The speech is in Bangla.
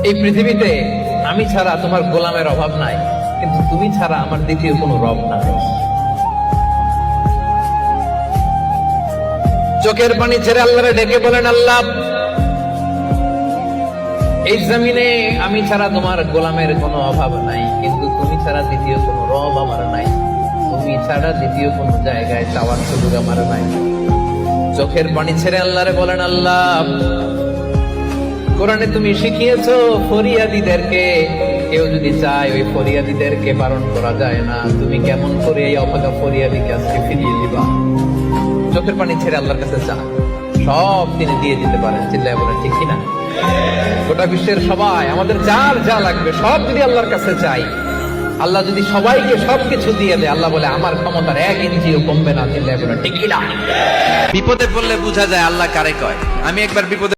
এই পৃথিবীতে আমি ছাড়া তোমার গোলামের অভাব নাই, কিন্তু তুমি ছাড়া আমার দ্বিতীয় কোনো রব নাই। চোখের পানি ছেড়ে আল্লাহরে ডেকে বলেন, আল্লাহ, এই জমিনে আমি ছাড়া তোমার গোলামের কোনো অভাব নাই, কিন্তু তুমি ছাড়া দ্বিতীয় কোনো রব আমার নাই। তুমি ছাড়া দ্বিতীয় কোনো জায়গায় চাওয়ার সুযোগ আমার নাই। চোখের পানি ছেড়ে আল্লাহরে বলেন, আল্লাহ, কোরআনে তুমি শিখিয়েছো ফরিয়াদীদেরকে কেউ যদি চায় ওই ফরিয়াদীদেরকে বারণ করা যায় না। তুমি কেমন করে এই অভাগা ফরিয়াদীকে আজকে ফিরিয়ে দিবা? চোখের পানি ছেড়ে আল্লাহর কাছে চা, সব তিনি দিয়ে দিতে পারেন। চিল্লায় বলেন ঠিক কিনা? গোটা বিশ্বের সবাই আমাদের যার যা লাগবে সব যদি আল্লাহর কাছে চাই, আল্লাহ যদি সবাইকে সবকিছু দিয়ে দেয়, আল্লাহ বলে আমার ক্ষমতার 1 ইঞ্চিও কমবে না। চিল্লায় বলেন ঠিক কিনা? বিপদে পড়লে বোঝা যায় আল্লাহ কারে কয়। আমি একবার বিপদে